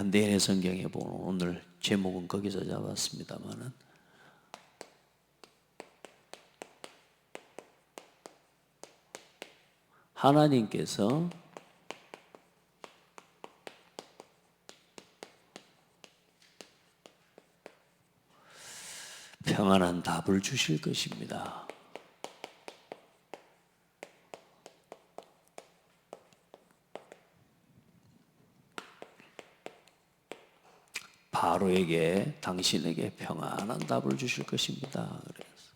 현대인의 성경에 보는 오늘 제목은 거기서 잡았습니다만은 하나님께서 평안한 답을 주실 것입니다. 바로에게 당신에게 평안한 답을 주실 것입니다. 그래서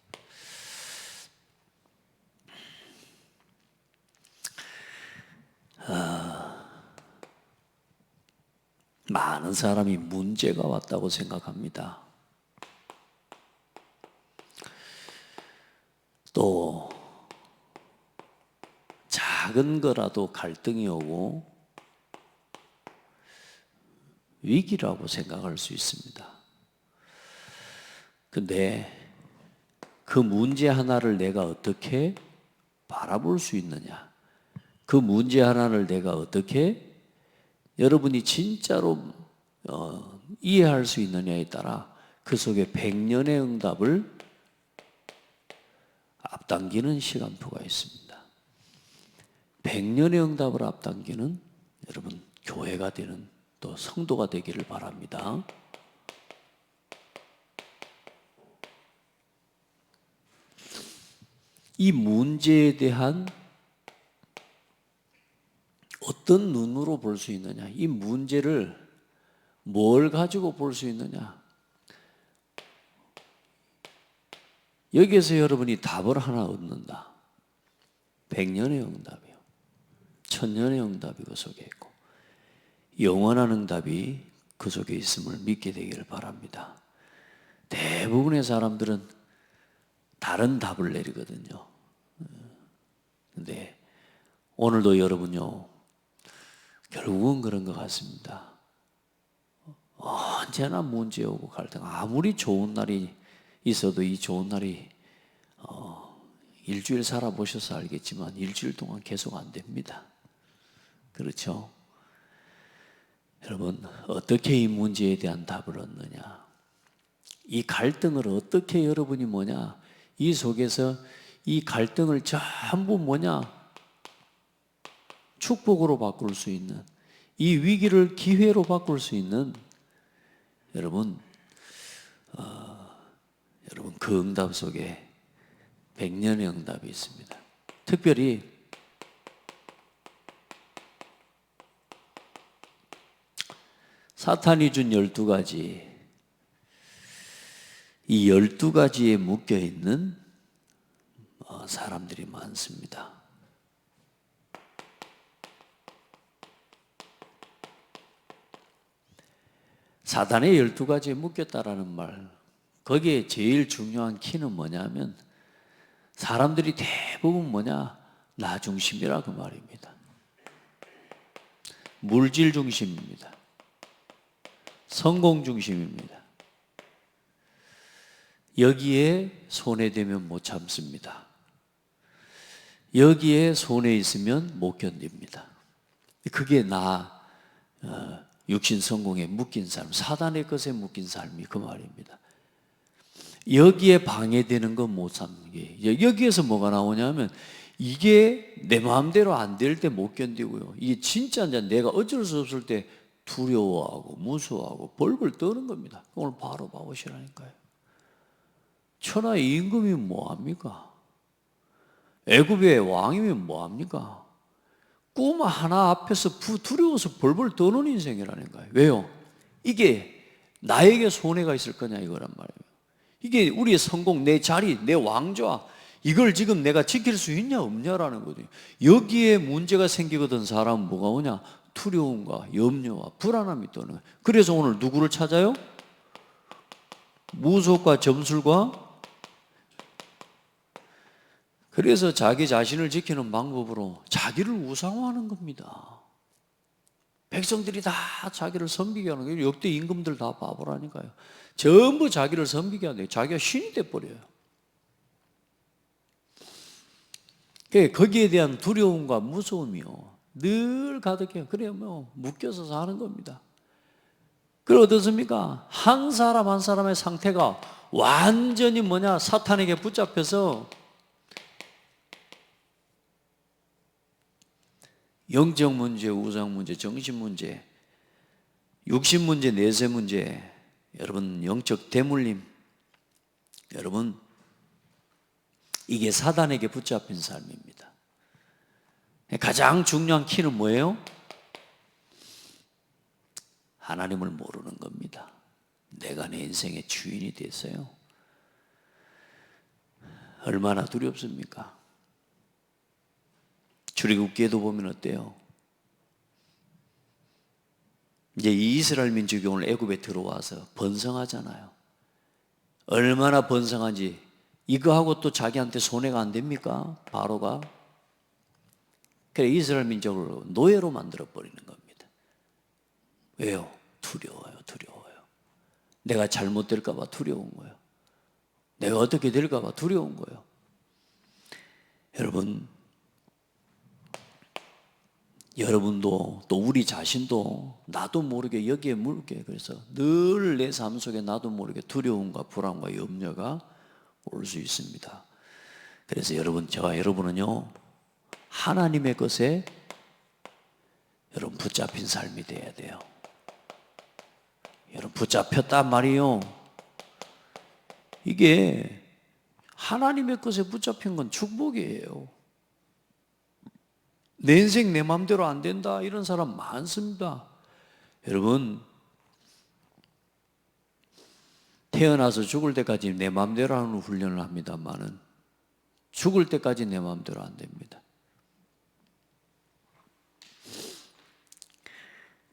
많은 사람이 문제가 왔다고 생각합니다. 또 작은 거라도 갈등이 오고 위기라고 생각할 수 있습니다. 근데 그 문제 하나를 내가 어떻게 바라볼 수 있느냐, 그 문제 하나를 내가 어떻게 여러분이 진짜로 이해할 수 있느냐에 따라 그 속에 100년의 응답을 앞당기는 시간표가 있습니다. 100년의 응답을 앞당기는 여러분 교회가 되는 또 성도가 되기를 바랍니다. 이 문제에 대한 어떤 눈으로 볼 수 있느냐, 이 문제를 뭘 가지고 볼 수 있느냐, 여기에서 여러분이 답을 하나 얻는다. 100년의 응답이요, 1000년의 응답이 그 속에 있고 영원한 응답이 그 속에 있음을 믿게 되기를 바랍니다. 대부분의 사람들은 다른 답을 내리거든요. 근데 오늘도 여러분요, 결국은 그런 것 같습니다. 언제나 문제 오고 갈등, 아무리 좋은 날이 있어도 이 좋은 날이 일주일 살아보셔서 알겠지만 일주일 동안 계속 안 됩니다. 그렇죠? 여러분, 어떻게 이 문제에 대한 답을 얻느냐, 이 갈등을 어떻게 여러분이 이 속에서 이 갈등을 전부 축복으로 바꿀 수 있는, 이 위기를 기회로 바꿀 수 있는 여러분 그 응답 속에 100년의 응답이 있습니다. 특별히 사탄이 준 12가지, 이 12가지에 묶여있는 사람들이 많습니다. 사단의 12가지에 묶였다라는 말, 거기에 제일 중요한 키는 뭐냐면 사람들이 대부분 나 중심이라 그 말입니다. 물질 중심입니다. 성공 중심입니다. 여기에 손해되면 못 참습니다. 여기에 손해 있으면 못 견딥니다. 그게 육신 성공에 묶인 삶, 사단의 것에 묶인 삶이 그 말입니다. 여기에 방해되는 건 못 참는 게, 여기에서 뭐가 나오냐면 이게 내 마음대로 안 될 때 못 견디고요, 이게 진짜 내가 어쩔 수 없을 때 두려워하고 무서워하고 벌벌 떠는 겁니다. 오늘 바로 봐보시라니까요. 천하의 임금이면 뭐합니까? 애굽의 왕이면 뭐합니까? 꿈 하나 앞에서 두려워서 벌벌 떠는 인생이라는 거예요. 왜요? 이게 나에게 손해가 있을 거냐 이거란 말이에요. 이게 우리의 성공, 내 자리, 내 왕좌, 이걸 지금 내가 지킬 수 있냐 없냐라는 거죠. 여기에 문제가 생기거든 사람은 뭐가 오냐? 두려움과 염려와 불안함이 떠는 거예요. 그래서 오늘 누구를 찾아요? 무속과 점술과, 그래서 자기 자신을 지키는 방법으로 자기를 우상화하는 겁니다. 백성들이 다 자기를 섬기게 하는 거예요. 역대 임금들 다 바보라니까요. 전부 자기를 섬기게 하는데 자기가 신이 돼버려요. 거기에 대한 두려움과 무서움이요 늘 가득해요. 그래야 묶여서 사는 겁니다. 그리고 어떻습니까? 한 사람 한 사람의 상태가 완전히 사탄에게 붙잡혀서 영적 문제, 우상 문제, 정신 문제, 육신 문제, 내세 문제, 여러분 영적 대물림, 여러분 이게 사단에게 붙잡힌 삶입니다. 가장 중요한 키는 뭐예요? 하나님을 모르는 겁니다. 내가 내 인생의 주인이 됐어요. 얼마나 두렵습니까? 출애굽기에도 보면 어때요? 이제 이 이스라엘 민족이 오늘 애굽에 들어와서 번성하잖아요. 얼마나 번성한지 이거하고 또 자기한테 손해가 안 됩니까? 바로가. 그래 이스라엘 민족을 노예로 만들어 버리는 겁니다. 왜요? 두려워요. 내가 잘못될까 봐 두려운 거예요. 내가 어떻게 될까 봐 두려운 거예요. 여러분도 또 우리 자신도 나도 모르게 여기에 물게, 그래서 늘 내 삶 속에 나도 모르게 두려움과 불안과 염려가 올 수 있습니다. 그래서 저와 여러분은요 하나님의 것에 여러분 붙잡힌 삶이 돼야 돼요. 여러분 붙잡혔단 말이에요. 이게 하나님의 것에 붙잡힌 건 축복이에요. 내 인생 내 마음대로 안 된다 이런 사람 많습니다. 여러분 태어나서 죽을 때까지 내 마음대로 하는 훈련을 합니다만은 죽을 때까지 내 마음대로 안 됩니다.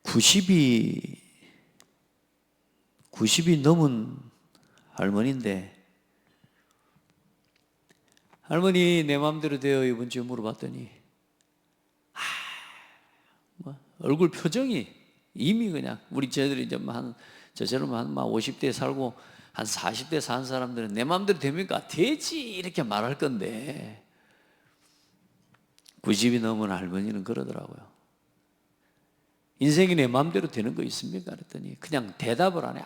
90이 넘은 할머니인데, 할머니 내 마음대로 돼요 이번 주에 물어봤더니 얼굴 표정이 이미 그냥 저희들이 저처럼 한 50대 살고 한 40대 산 사람들은 내 마음대로 됩니까? 되지 이렇게 말할 건데 90이 넘은 할머니는 그러더라고요. 인생이 내 마음대로 되는 거 있습니까? 그랬더니 그냥 대답을 안 해.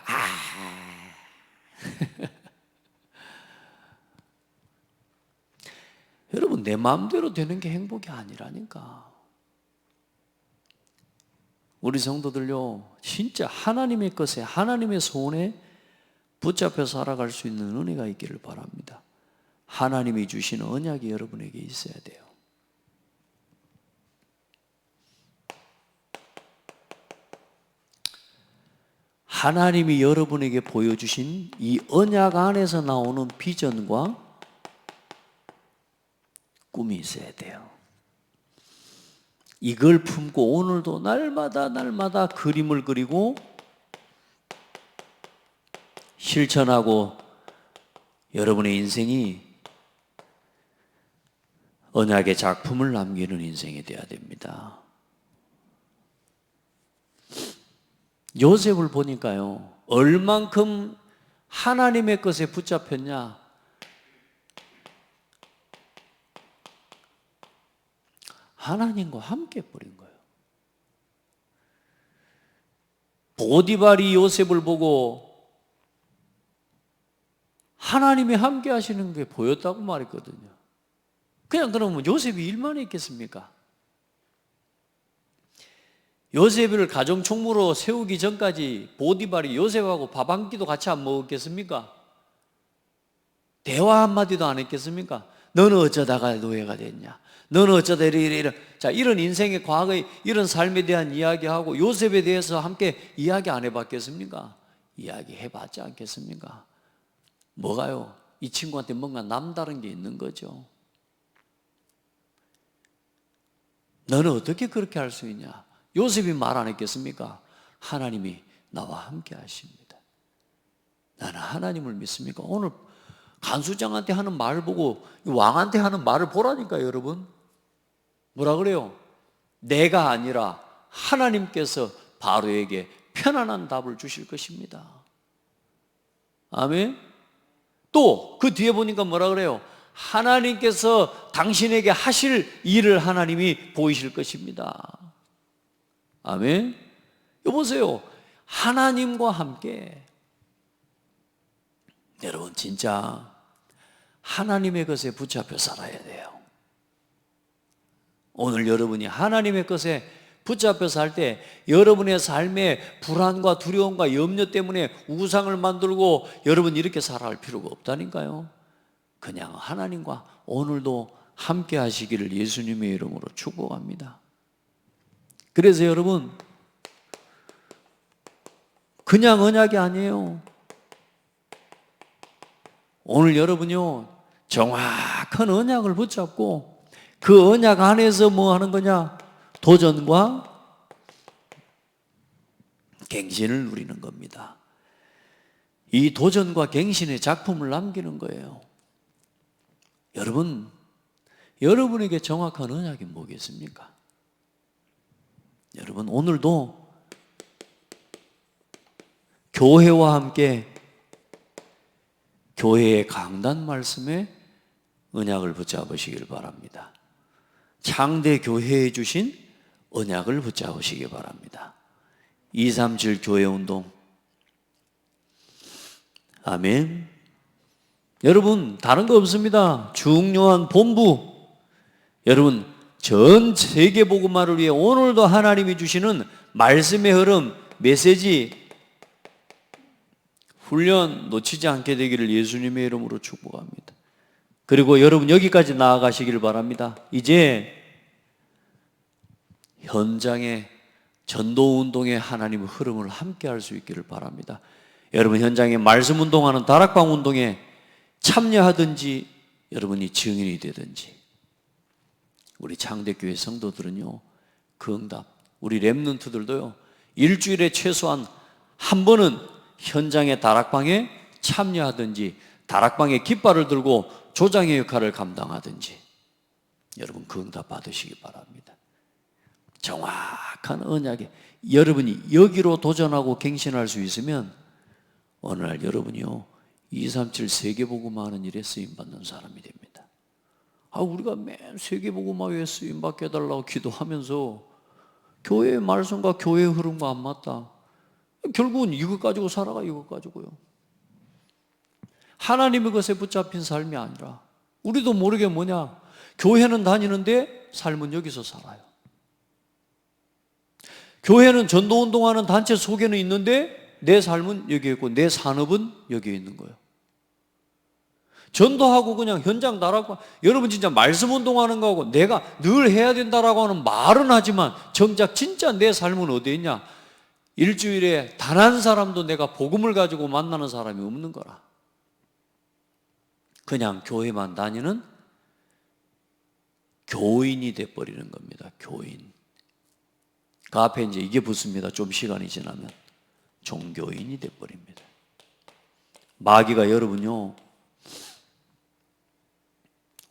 여러분 내 마음대로 되는 게 행복이 아니라니까. 우리 성도들요 진짜 하나님의 것에 하나님의 소원에 붙잡혀 살아갈 수 있는 은혜가 있기를 바랍니다. 하나님이 주신 언약이 여러분에게 있어야 돼요. 하나님이 여러분에게 보여주신 이 언약 안에서 나오는 비전과 꿈이 있어야 돼요. 이걸 품고 오늘도 날마다 그림을 그리고 실천하고 여러분의 인생이 언약의 작품을 남기는 인생이 되어야 됩니다. 요셉을 보니까요 얼만큼 하나님의 것에 붙잡혔냐, 하나님과 함께 버린 거예요. 보디발이 요셉을 보고 하나님이 함께 하시는 게 보였다고 말했거든요. 그냥 그러면 요셉이 일만 했겠습니까? 요셉을 가정총무로 세우기 전까지 보디발이 요셉하고 밥 한 끼도 같이 안 먹었겠습니까? 대화 한마디도 안 했겠습니까? 너는 어쩌다가 노예가 됐냐? 너는 어쩌다 이래. 자, 이런 인생의 과거의 이런 삶에 대한 이야기하고 요셉에 대해서 함께 이야기 안 해봤겠습니까? 이야기 해봤지 않겠습니까? 뭐가요? 이 친구한테 뭔가 남다른 게 있는 거죠. 너는 어떻게 그렇게 할 수 있냐? 요셉이 말 안 했겠습니까? 하나님이 나와 함께 하십니다. 나는 하나님을 믿습니까? 오늘 간수장한테 하는 말 보고 왕한테 하는 말을 보라니까요, 여러분. 뭐라 그래요? 내가 아니라 하나님께서 바로에게 편안한 답을 주실 것입니다. 아멘. 또 그 뒤에 보니까 뭐라 그래요? 하나님께서 당신에게 하실 일을 하나님이 보이실 것입니다. 아멘. 여보세요. 하나님과 함께. 여러분 진짜 하나님의 것에 붙잡혀 살아야 돼요. 오늘 여러분이 하나님의 것에 붙잡혀 살 때 여러분의 삶에 불안과 두려움과 염려 때문에 우상을 만들고 여러분 이렇게 살아갈 필요가 없다니까요. 그냥 하나님과 오늘도 함께 하시기를 예수님의 이름으로 축복합니다. 그래서 여러분 그냥 언약이 아니에요. 오늘 여러분요 정확한 언약을 붙잡고 그 언약 안에서 뭐 하는 거냐? 도전과 갱신을 누리는 겁니다. 이 도전과 갱신의 작품을 남기는 거예요. 여러분, 여러분에게 정확한 언약이 뭐겠습니까? 여러분 오늘도 교회와 함께 교회의 강단 말씀에 언약을 붙잡으시길 바랍니다. 창대 교회에 주신 언약을 붙잡으시기 바랍니다. 237 교회운동. 아멘. 여러분 다른 거 없습니다. 중요한 본부. 여러분 전 세계 복음화를 위해 오늘도 하나님이 주시는 말씀의 흐름, 메시지, 훈련 놓치지 않게 되기를 예수님의 이름으로 축복합니다. 그리고 여러분 여기까지 나아가시기를 바랍니다. 이제 현장의 전도운동의 하나님의 흐름을 함께 할 수 있기를 바랍니다. 여러분 현장에 말씀 운동하는 다락방 운동에 참여하든지 여러분이 증인이 되든지 우리 창대교회 성도들은요 그 응답, 우리 렘넌트들도요 일주일에 최소한 한 번은 현장의 다락방에 참여하든지 다락방에 깃발을 들고 조장의 역할을 감당하든지 여러분 그 응답 받으시기 바랍니다. 정확한 언약에 여러분이 여기로 도전하고 갱신할 수 있으면 어느 날 여러분이요 237 세계복음화하는 일에 쓰임받는 사람이 됩니다. 우리가 맨 세계복음화에 쓰임받게 해달라고 기도하면서 교회의 말씀과 교회의 흐름과 안 맞다. 결국은 이것 가지고 살아가. 이것 가지고요 하나님의 것에 붙잡힌 삶이 아니라 우리도 모르게 뭐냐 교회는 다니는데 삶은 여기서 살아요. 교회는 전도운동하는 단체 속에는 있는데 내 삶은 여기에 있고 내 산업은 여기에 있는 거예요. 전도하고 그냥 현장 나라고 여러분 진짜 말씀 운동하는 거하고 내가 늘 해야 된다라고 하는 말은 하지만 정작 진짜 내 삶은 어디에 있냐? 일주일에 단 한 사람도 내가 복음을 가지고 만나는 사람이 없는 거라. 그냥 교회만 다니는 교인이 돼버리는 겁니다. 교인. 그 앞에 이제 이게 붙습니다. 좀 시간이 지나면 종교인이 돼버립니다. 마귀가 여러분요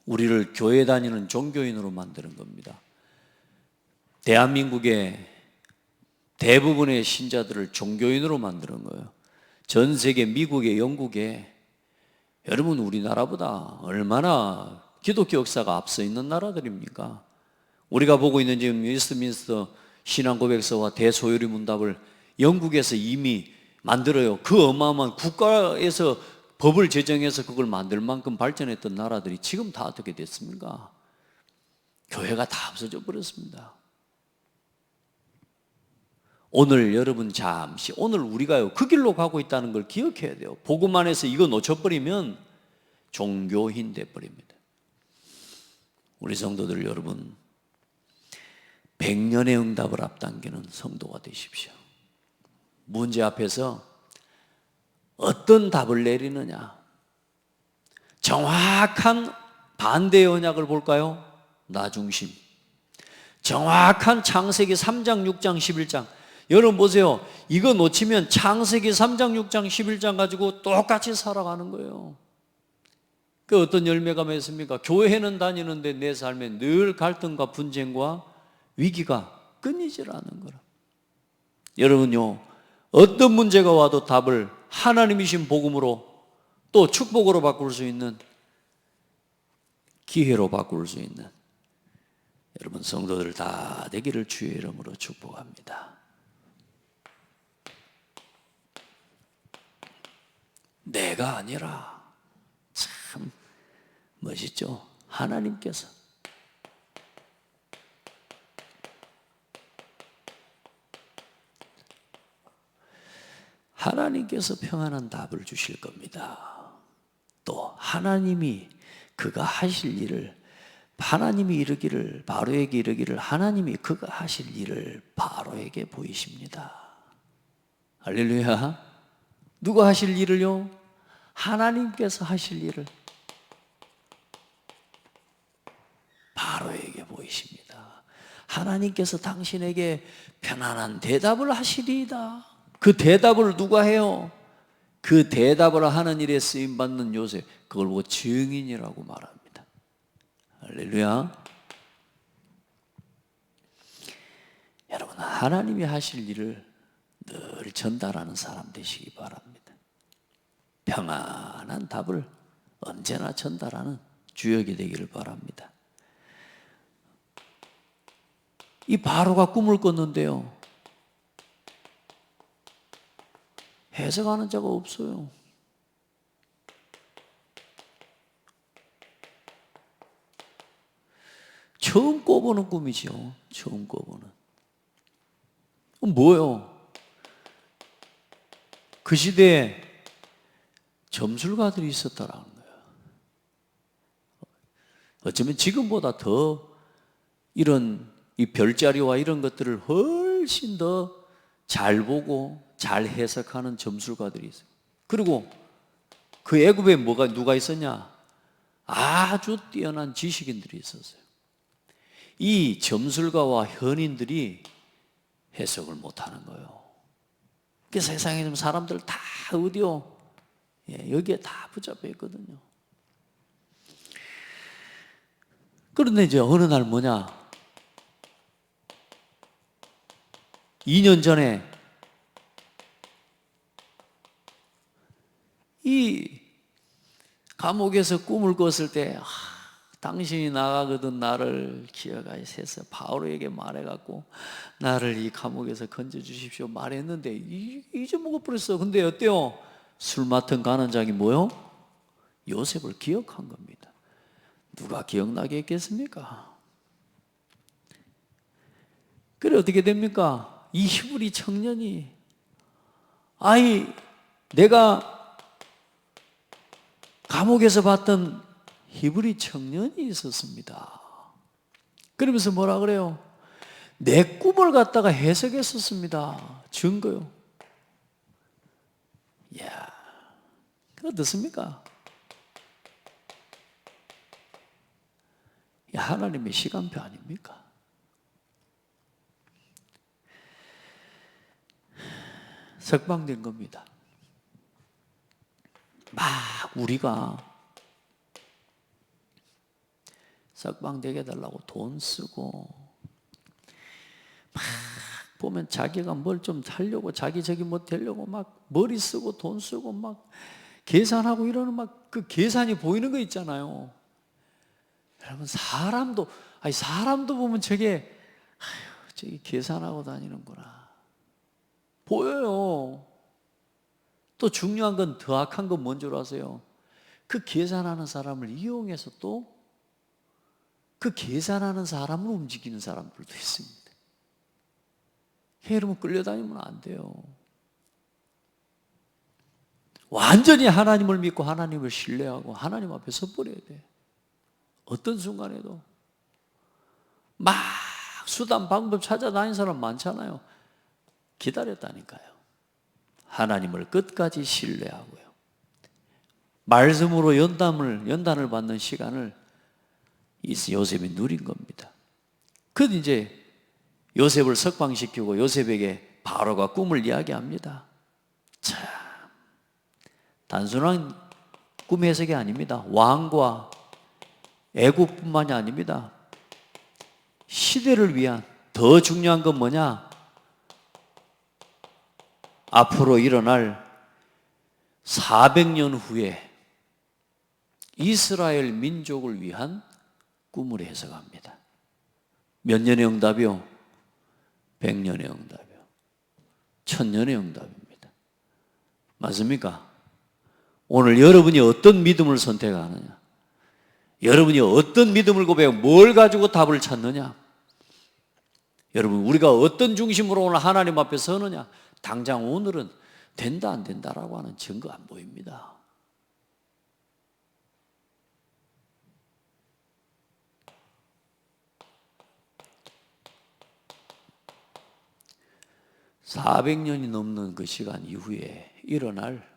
우리를 교회 다니는 종교인으로 만드는 겁니다. 대한민국의 대부분의 신자들을 종교인으로 만드는 거예요. 전 세계 미국에 영국에 여러분 우리나라보다 얼마나 기독교 역사가 앞서 있는 나라들입니까? 우리가 보고 있는 지금 웨스트민스터 신앙고백서와 대소요리 문답을 영국에서 이미 만들어요. 그 어마어마한 국가에서 법을 제정해서 그걸 만들 만큼 발전했던 나라들이 지금 다 어떻게 됐습니까? 교회가 다 없어져 버렸습니다. 오늘 여러분 잠시 오늘 우리가요 그 길로 가고 있다는 걸 기억해야 돼요. 복음 안에서 이거 놓쳐버리면 종교인 돼버립니다. 우리 성도들 여러분 100년의 응답을 앞당기는 성도가 되십시오. 문제 앞에서 어떤 답을 내리느냐? 정확한 반대의 언약을 볼까요? 나 중심. 정확한 창세기 3장, 6장, 11장. 여러분 보세요. 이거 놓치면 창세기 3장, 6장, 11장 가지고 똑같이 살아가는 거예요. 그 어떤 열매가 맺습니까? 교회는 다니는데 내 삶에 늘 갈등과 분쟁과 위기가 끊이질 않는 거라. 여러분요, 어떤 문제가 와도 답을 하나님이신 복음으로 또 축복으로 바꿀 수 있는 기회로 바꿀 수 있는 여러분 성도들 다 되기를 주의 이름으로 축복합니다. 내가 아니라. 참 멋있죠? 하나님께서 평안한 답을 주실 겁니다. 또 하나님이 그가 하실 일을, 하나님이 이르기를, 바로에게 이르기를, 하나님이 그가 하실 일을 바로에게 보이십니다. 할렐루야. 누가 하실 일을요? 하나님께서 하실 일을 바로에게 보이십니다. 하나님께서 당신에게 편안한 대답을 하시리이다. 그 대답을 누가 해요? 그 대답을 하는 일에 쓰임받는 요셉, 그걸 보고 증인이라고 말합니다. 할렐루야. 여러분, 하나님이 하실 일을 늘 전달하는 사람 되시기 바랍니다. 평안한 답을 언제나 전달하는 주역이 되기를 바랍니다. 이 바로가 꿈을 꿨는데요, 해석하는 자가 없어요. 처음 꿔보는 꿈이죠. 처음 꿔보는. 뭐요? 그 시대에 점술가들이 있었다라는 거예요. 어쩌면 지금보다 더 이런 이 별자리와 이런 것들을 훨씬 더 잘 보고 잘 해석하는 점술가들이 있어요. 그리고 그 애굽에 누가 있었냐? 아주 뛰어난 지식인들이 있었어요. 이 점술가와 현인들이 해석을 못하는 거예요. 그 세상에 좀 사람들 다 어디요? 여기에 다 붙잡혀 있거든요. 그런데 이제 어느 날 뭐냐? 2년 전에 이 감옥에서 꿈을 꿨을 때, 당신이 나가거든 나를 기억하시서 바울에게 말해갖고 나를 이 감옥에서 건져주십시오 말했는데 잊어먹어버렸어. 근데 어때요? 술 맡은 간원장이 뭐요? 요셉을 기억한 겁니다. 누가 기억나게 했겠습니까? 그래 어떻게 됩니까? 이 히브리 청년이, 내가 감옥에서 봤던 히브리 청년이 있었습니다. 그러면서 뭐라 그래요? 내 꿈을 갖다가 해석했었습니다. 증거요. 이야, 어떻습니까? 하나님의 시간표 아닙니까? 석방된 겁니다. 막 우리가 석방되게 해달라고 돈 쓰고 막 보면 자기가 뭘 좀 하려고 자기 저기 뭐 되려고 막 머리 쓰고 돈 쓰고 막 계산하고 이러는 막 그 계산이 보이는 거 있잖아요. 여러분 사람도 보면 저게 계산하고 다니는구나 보여요. 또 중요한 건 더 악한 건 뭔 줄 아세요? 그 계산하는 사람을 이용해서 또 그 계산하는 사람을 움직이는 사람들도 있습니다. 여러분 끌려다니면 안 돼요. 완전히 하나님을 믿고 하나님을 신뢰하고 하나님 앞에 서버려야 돼. 어떤 순간에도 막 수단 방법 찾아다니는 사람 많잖아요. 기다렸다니까요. 하나님을 끝까지 신뢰하고요. 말씀으로 연단을 받는 시간을 요셉이 누린 겁니다. 그래서 이제 요셉을 석방시키고 요셉에게 바로가 꿈을 이야기합니다. 참 단순한 꿈 해석이 아닙니다. 왕과 애국뿐만이 아닙니다. 시대를 위한 더 중요한 건 뭐냐? 앞으로 일어날 400년 후에 이스라엘 민족을 위한 꿈을 해석합니다. 몇 년의 응답이요? 100년의 응답이요. 1000년의 응답입니다. 맞습니까? 오늘 여러분이 어떤 믿음을 선택하느냐? 여러분이 어떤 믿음을 고백하고 뭘 가지고 답을 찾느냐? 여러분, 우리가 어떤 중심으로 오늘 하나님 앞에 서느냐? 당장 오늘은 된다 안 된다라고 하는 증거 안 보입니다. (400년이) 넘는 그 시간 이후에 일어날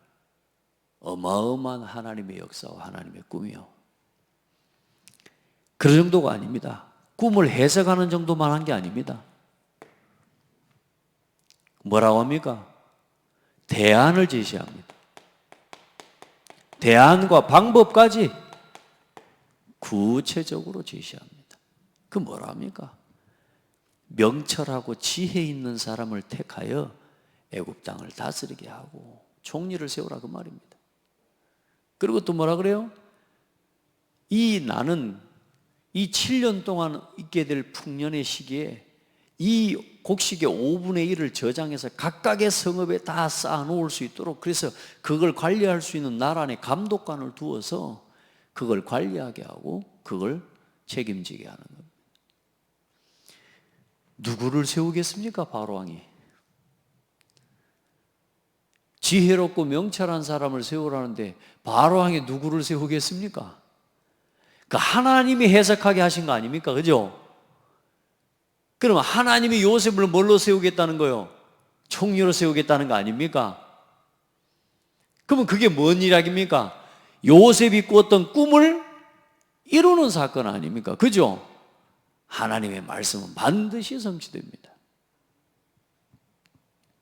어마어마한 하나님의 역사와 하나님의 꿈이요, 그 정도가 아닙니다. 꿈을 해석하는 정도만 한 게 아닙니다. 뭐라고 합니까? 대안을 제시합니다. 대안과 방법까지 구체적으로 제시합니다. 그 뭐라 합니까? 명철하고 지혜 있는 사람을 택하여 애굽 땅을 다스리게 하고 총리를 세우라, 그 말입니다. 그리고 또 뭐라 그래요? 나는 이 7년 동안 있게 될 풍년의 시기에 이 곡식의 5분의 1을 저장해서 각각의 성읍에 다 쌓아놓을 수 있도록, 그래서 그걸 관리할 수 있는 나라 안에 감독관을 두어서 그걸 관리하게 하고 그걸 책임지게 하는 겁니다. 누구를 세우겠습니까? 바로왕이 지혜롭고 명철한 사람을 세우라는데 바로왕이 누구를 세우겠습니까? 그 하나님이 해석하게 하신 거 아닙니까? 그죠? 그럼 하나님이 요셉을 뭘로 세우겠다는 거요? 총리로 세우겠다는 거 아닙니까? 그러면 그게 뭔 이야기입니까? 요셉이 꾸었던 꿈을 이루는 사건 아닙니까? 그죠? 하나님의 말씀은 반드시 성취됩니다.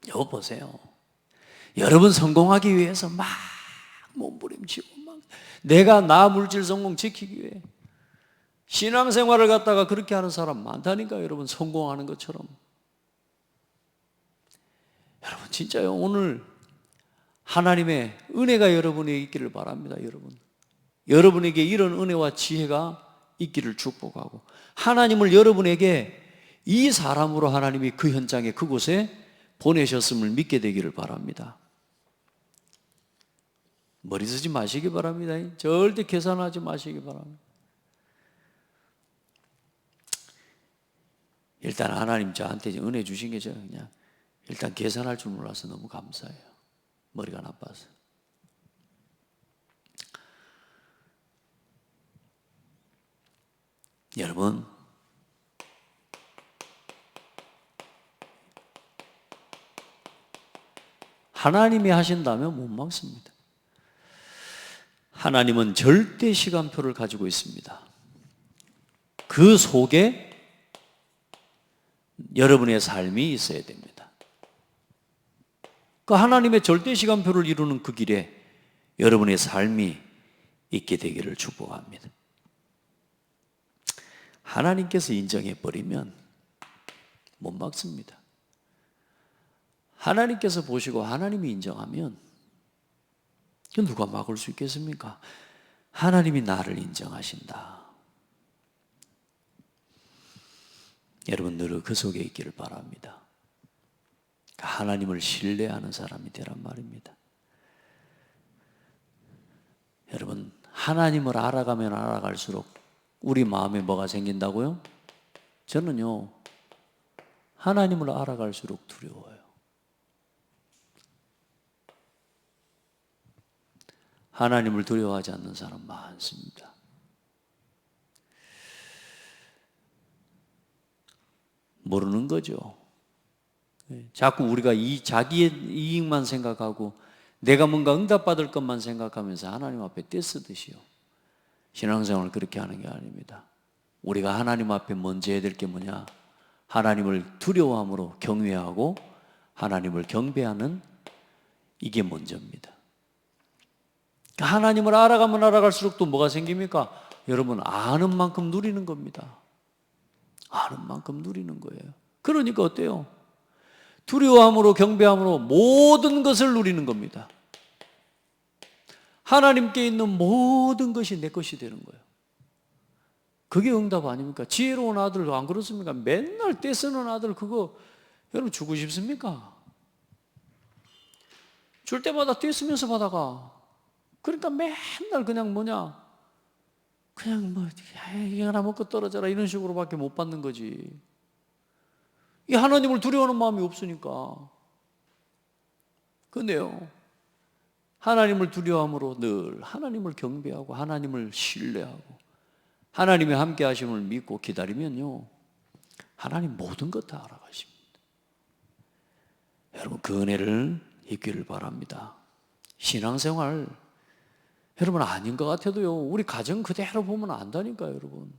여보 보세요. 여러분 성공하기 위해서 막 몸부림치고 막 내가 나 물질 성공 지키기 위해 신앙생활을 갖다가 그렇게 하는 사람 많다니까요. 여러분 성공하는 것처럼. 여러분 진짜요. 오늘 하나님의 은혜가 여러분에게 있기를 바랍니다. 여러분에게 이런 은혜와 지혜가 있기를 축복하고, 하나님을 여러분에게 이 사람으로 하나님이 그 현장에 그곳에 보내셨음을 믿게 되기를 바랍니다. 머리 쓰지 마시기 바랍니다. 절대 계산하지 마시기 바랍니다. 일단 하나님 저한테 은혜 주신 게 제가 그냥 일단 계산할 줄 몰라서 너무 감사해요. 머리가 나빠서. 여러분, 하나님이 하신다면 못 막습니다. 하나님은 절대 시간표를 가지고 있습니다. 그 속에 여러분의 삶이 있어야 됩니다. 그 하나님의 절대 시간표를 이루는 그 길에 여러분의 삶이 있게 되기를 축복합니다. 하나님께서 인정해 버리면 못 막습니다. 하나님께서 보시고 하나님이 인정하면 누가 막을 수 있겠습니까? 하나님이 나를 인정하신다. 여러분 늘 그 속에 있기를 바랍니다. 하나님을 신뢰하는 사람이 되란 말입니다. 여러분 하나님을 알아가면 알아갈수록 우리 마음에 뭐가 생긴다고요? 저는요 하나님을 알아갈수록 두려워요. 하나님을 두려워하지 않는 사람 많습니다. 모르는 거죠. 자꾸 우리가 자기의 이익만 생각하고 내가 뭔가 응답받을 것만 생각하면서 하나님 앞에 떼쓰듯이요. 신앙생활을 그렇게 하는 게 아닙니다. 우리가 하나님 앞에 먼저 해야 될 게 뭐냐? 하나님을 두려워함으로 경외하고 하나님을 경배하는, 이게 먼저입니다. 하나님을 알아가면 알아갈수록 또 뭐가 생깁니까? 여러분 아는 만큼 누리는 겁니다. 아는 만큼 누리는 거예요. 그러니까 어때요? 두려워함으로 경배함으로 모든 것을 누리는 겁니다. 하나님께 있는 모든 것이 내 것이 되는 거예요. 그게 응답 아닙니까? 지혜로운 아들 안 그렇습니까? 맨날 떼쓰는 아들 그거 여러분 주고 싶습니까? 줄 때마다 떼쓰면서 받아가. 그러니까 맨날 그냥 그냥 이게 하나 먹고 떨어져라 이런 식으로밖에 못 받는 거지. 이 하나님을 두려워하는 마음이 없으니까. 근데요, 하나님을 두려워함으로 늘 하나님을 경배하고 하나님을 신뢰하고 하나님의 함께 하심을 믿고 기다리면요, 하나님 모든 것 다 알아가십니다. 여러분, 그 은혜를 입기를 바랍니다. 신앙생활 여러분 아닌 것 같아도요, 우리 가정 그대로 보면 안다니까요. 여러분,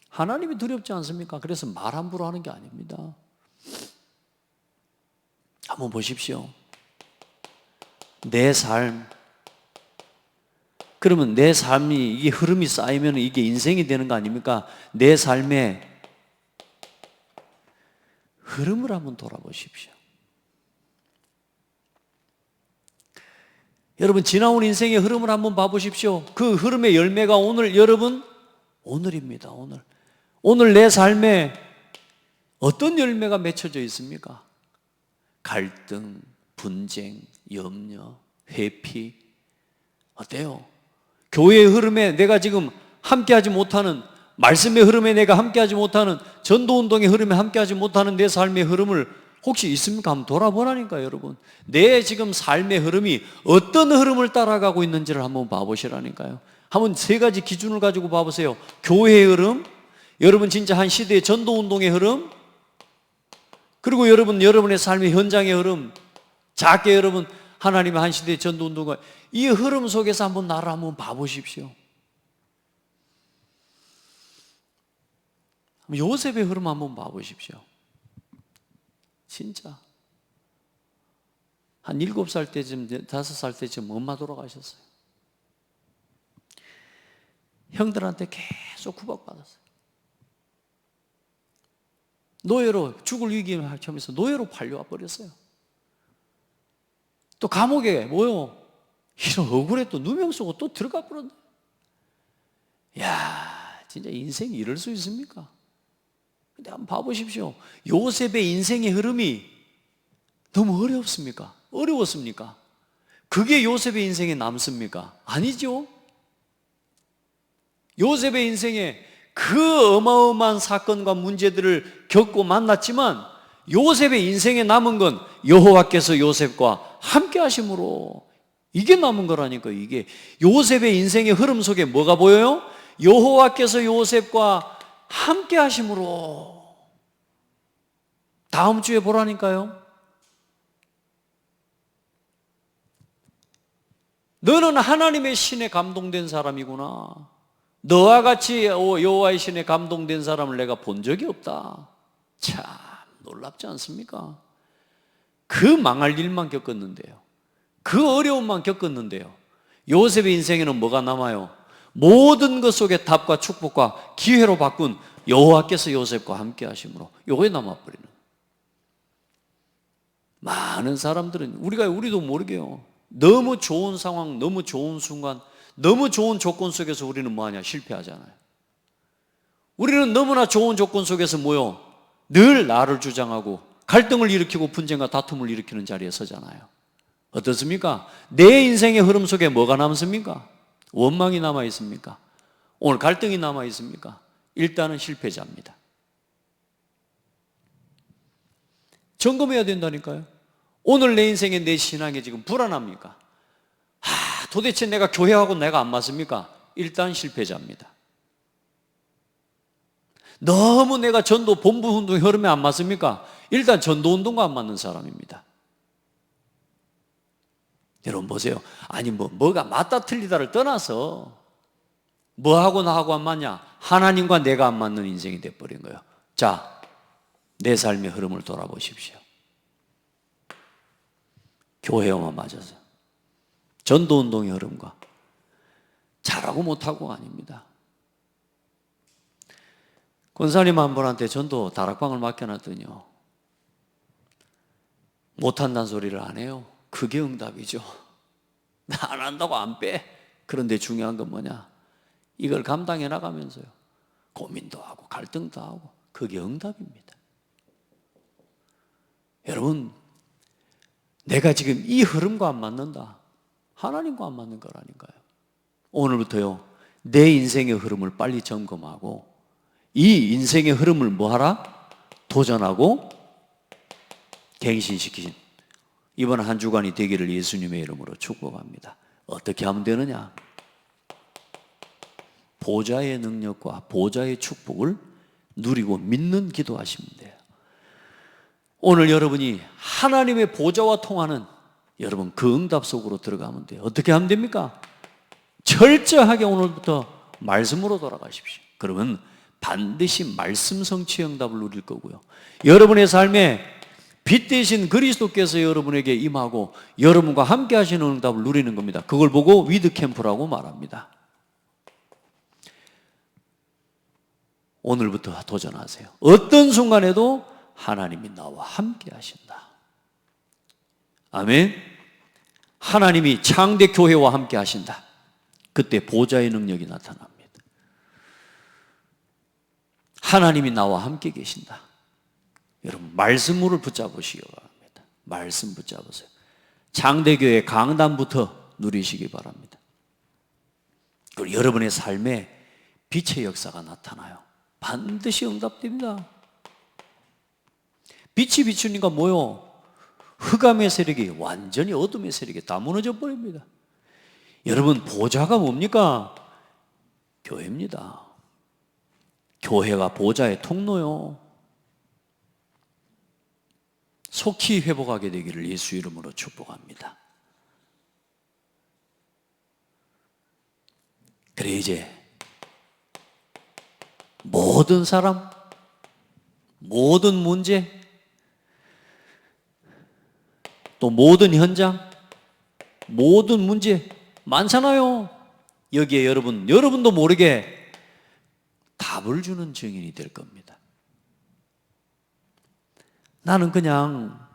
하나님이 두렵지 않습니까? 그래서 말 함부로 하는 게 아닙니다. 한번 보십시오. 내 삶, 그러면 내 삶이 이게 흐름이 쌓이면 이게 인생이 되는 거 아닙니까? 내 삶의 흐름을 한번 돌아보십시오. 여러분, 지나온 인생의 흐름을 한번 봐보십시오. 그 흐름의 열매가 오늘, 여러분, 오늘입니다. 오늘 내 삶에 어떤 열매가 맺혀져 있습니까? 갈등, 분쟁, 염려, 회피. 어때요? 교회의 흐름에 내가 지금 함께하지 못하는, 말씀의 흐름에 내가 함께하지 못하는, 전도운동의 흐름에 함께하지 못하는 내 삶의 흐름을 혹시 있습니까? 한번 돌아보라니까요, 여러분. 내 지금 삶의 흐름이 어떤 흐름을 따라가고 있는지를 한번 봐보시라니까요. 한번 세 가지 기준을 가지고 봐보세요. 교회의 흐름, 여러분 진짜 한 시대의 전도운동의 흐름, 그리고 여러분의 삶의 현장의 흐름, 작게 여러분 하나님의 한 시대의 전도운동과 이 흐름 속에서 한번 나를 한번 봐보십시오. 요셉의 흐름 한번 봐보십시오. 진짜 한 7살 때쯤, 5살 때쯤 엄마 돌아가셨어요. 형들한테 계속 구박받았어요. 노예로, 죽을 위기에 처음에서 노예로 팔려와 버렸어요. 또 감옥에 이런 억울해 또 누명 쓰고 또 들어가 버렸네. 야, 진짜 인생이 이럴 수 있습니까? 근데 한번 봐보십시오. 요셉의 인생의 흐름이 너무 어렵습니까? 어려웠습니까? 그게 요셉의 인생에 남습니까? 아니죠. 요셉의 인생에 그 어마어마한 사건과 문제들을 겪고 만났지만 요셉의 인생에 남은 건 여호와께서 요셉과 함께 하심으로, 이게 남은 거라니까요. 이게 요셉의 인생의 흐름 속에 뭐가 보여요? 여호와께서 요셉과 함께 하심으로. 다음 주에 보라니까요. 너는 하나님의 신에 감동된 사람이구나. 너와 같이 여호와의 신에 감동된 사람을 내가 본 적이 없다. 참 놀랍지 않습니까? 그 망할 일만 겪었는데요, 그 어려움만 겪었는데요, 요셉의 인생에는 뭐가 남아요? 모든 것 속에 답과 축복과 기회로 바꾼 여호와께서 요셉과 함께 하심으로 요거에 남아버리는. 많은 사람들은 우리도 모르게요, 너무 좋은 상황, 너무 좋은 순간, 너무 좋은 조건 속에서 우리는 뭐하냐? 실패하잖아요. 우리는 너무나 좋은 조건 속에서 늘 나를 주장하고 갈등을 일으키고 분쟁과 다툼을 일으키는 자리에 서잖아요. 어떻습니까? 내 인생의 흐름 속에 뭐가 남습니까? 원망이 남아 있습니까? 오늘 갈등이 남아 있습니까? 일단은 실패자입니다. 점검해야 된다니까요. 오늘 내 인생에, 내 신앙에 지금 불안합니까? 도대체 내가 교회하고 내가 안 맞습니까? 일단 실패자입니다. 너무 내가 전도 본부 운동의 흐름에 안 맞습니까? 일단 전도 운동과 안 맞는 사람입니다. 여러분 보세요. 아니 뭐가 맞다 틀리다를 떠나서 뭐하고 나하고 안 맞냐? 하나님과 내가 안 맞는 인생이 돼버린 거예요. 자, 내 삶의 흐름을 돌아보십시오. 교회와만 맞아서 전도운동의 흐름과 잘하고 못하고가 아닙니다. 권사님 한 분한테 전도 다락방을 맡겨놨더니요, 못한다는 소리를 안 해요. 그게 응답이죠. 나 안 한다고 안 빼. 그런데 중요한 건 뭐냐? 이걸 감당해 나가면서요, 고민도 하고 갈등도 하고, 그게 응답입니다. 여러분, 내가 지금 이 흐름과 안 맞는다. 하나님과 안 맞는 거라니까요. 오늘부터요, 내 인생의 흐름을 빨리 점검하고 이 인생의 흐름을 뭐하라? 도전하고 갱신시키신 이번 한 주간이 되기를 예수님의 이름으로 축복합니다. 어떻게 하면 되느냐? 보좌의 능력과 보좌의 축복을 누리고 믿는 기도하시면 돼요. 오늘 여러분이 하나님의 보좌와 통하는 여러분 그 응답 속으로 들어가면 돼요. 어떻게 하면 됩니까? 철저하게 오늘부터 말씀으로 돌아가십시오. 그러면 반드시 말씀 성취 응답을 누릴 거고요. 여러분의 삶에 빛 대신 그리스도께서 여러분에게 임하고 여러분과 함께 하시는 응답을 누리는 겁니다. 그걸 보고 위드 캠프라고 말합니다. 오늘부터 도전하세요. 어떤 순간에도 하나님이 나와 함께 하신다. 아멘. 하나님이 창대 교회와 함께 하신다. 그때 보좌의 능력이 나타납니다. 하나님이 나와 함께 계신다. 여러분 말씀을 붙잡으시기 바랍니다. 말씀 붙잡으세요. 창대교회 강단부터 누리시기 바랍니다. 그리고 여러분의 삶에 빛의 역사가 나타나요. 반드시 응답됩니다. 빛이 비추니까 뭐요? 흑암의 세력이 완전히 어둠의 세력이 다 무너져 버립니다. 여러분 보좌가 뭡니까? 교회입니다. 교회가 보좌의 통로요. 속히 회복하게 되기를 예수 이름으로 축복합니다. 그래 이제 모든 사람, 모든 문제, 또 모든 현장, 모든 문제 많잖아요. 여기에 여러분도 모르게 답을 주는 증인이 될 겁니다. 나는 그냥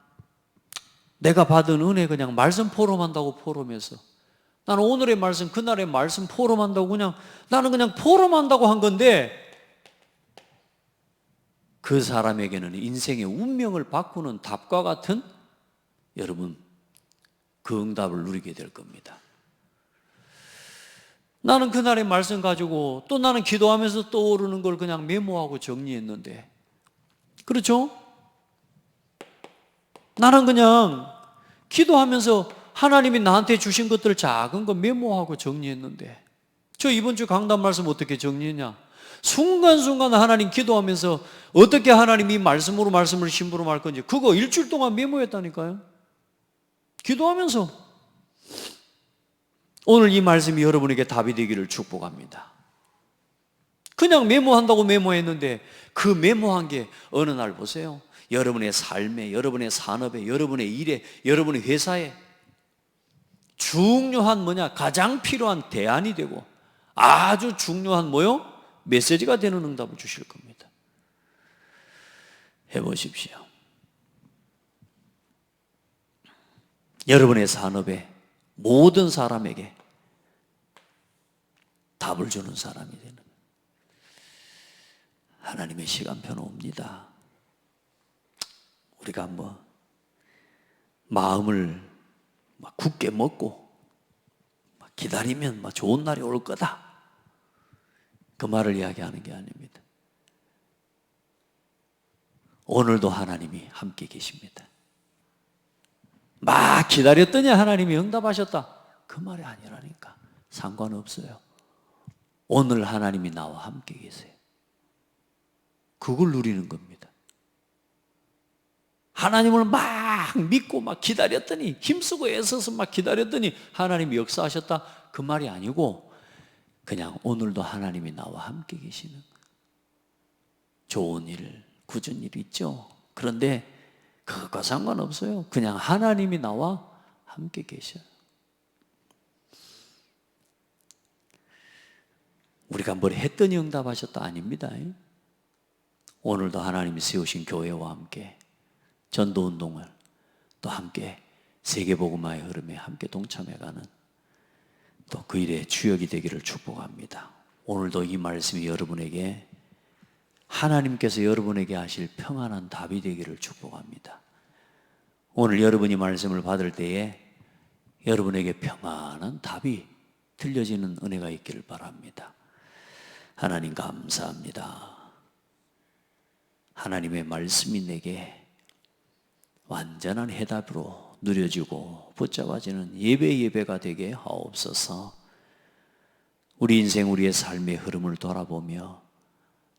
내가 받은 은혜 그냥 말씀 포럼한다고 포럼해서 나는 오늘의 말씀 그날의 말씀 포럼한다고 그냥 나는 그냥 포럼한다고 한 건데 그 사람에게는 인생의 운명을 바꾸는 답과 같은 여러분 그 응답을 누리게 될 겁니다. 나는 그날의 말씀 가지고 또 나는 기도하면서 떠오르는 걸 그냥 메모하고 정리했는데 그렇죠? 나는 그냥 기도하면서 하나님이 나한테 주신 것들 작은 거 메모하고 정리했는데 저 이번 주 강단 말씀 어떻게 정리했냐? 순간순간 하나님 기도하면서 어떻게 하나님이 말씀으로 말씀을 심부름할 건지 그거 일주일 동안 메모했다니까요. 기도하면서 오늘 이 말씀이 여러분에게 답이 되기를 축복합니다. 그냥 메모한다고 메모했는데 그 메모한 게 어느 날 보세요. 여러분의 삶에, 여러분의 산업에, 여러분의 일에, 여러분의 회사에 중요한 가장 필요한 대안이 되고 아주 중요한 메시지가 되는 응답을 주실 겁니다. 해보십시오. 여러분의 산업에 모든 사람에게 답을 주는 사람이 되는 하나님의 시간표는 옵니다. 우리가 마음을 굳게 먹고 기다리면 좋은 날이 올 거다. 그 말을 이야기하는 게 아닙니다. 오늘도 하나님이 함께 계십니다. 막 기다렸더니 하나님이 응답하셨다. 그 말이 아니라니까. 상관없어요. 오늘 하나님이 나와 함께 계세요. 그걸 누리는 겁니다. 하나님을 막 믿고 막 기다렸더니 힘쓰고 애써서 막 기다렸더니 하나님이 역사하셨다. 그 말이 아니고 그냥 오늘도 하나님이 나와 함께 계시는 좋은 일, 굳은 일 있죠. 그런데 그것과 상관없어요. 그냥 하나님이 나와 함께 계셔요. 우리가 뭘 했더니 응답하셨다 아닙니다. 오늘도 하나님이 세우신 교회와 함께 전도운동을 또 함께 세계복음화의 흐름에 함께 동참해가는 또 그 일의 주역이 되기를 축복합니다. 오늘도 이 말씀이 여러분에게 하나님께서 여러분에게 하실 평안한 답이 되기를 축복합니다. 오늘 여러분이 말씀을 받을 때에 여러분에게 평안한 답이 들려지는 은혜가 있기를 바랍니다. 하나님 감사합니다. 하나님의 말씀이 내게 완전한 해답으로 누려지고 붙잡아지는 예배가 되게 하옵소서. 우리 인생 우리의 삶의 흐름을 돌아보며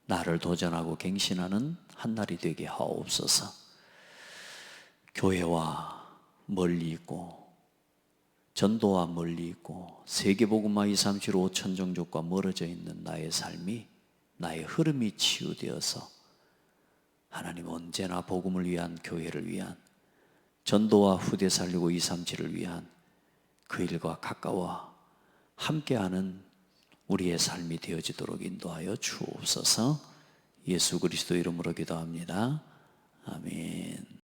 나를 도전하고 갱신하는 한 날이 되게 하옵소서. 교회와 멀리 있고 전도와 멀리 있고 세계복음화 237 5천 종족과 멀어져 있는 나의 삶이, 나의 흐름이 치유되어서 하나님 언제나 복음을 위한, 교회를 위한, 전도와 후대 살리고 237을 위한 그 일과 가까워 함께하는 우리의 삶이 되어지도록 인도하여 주옵소서. 예수 그리스도 이름으로 기도합니다. 아멘.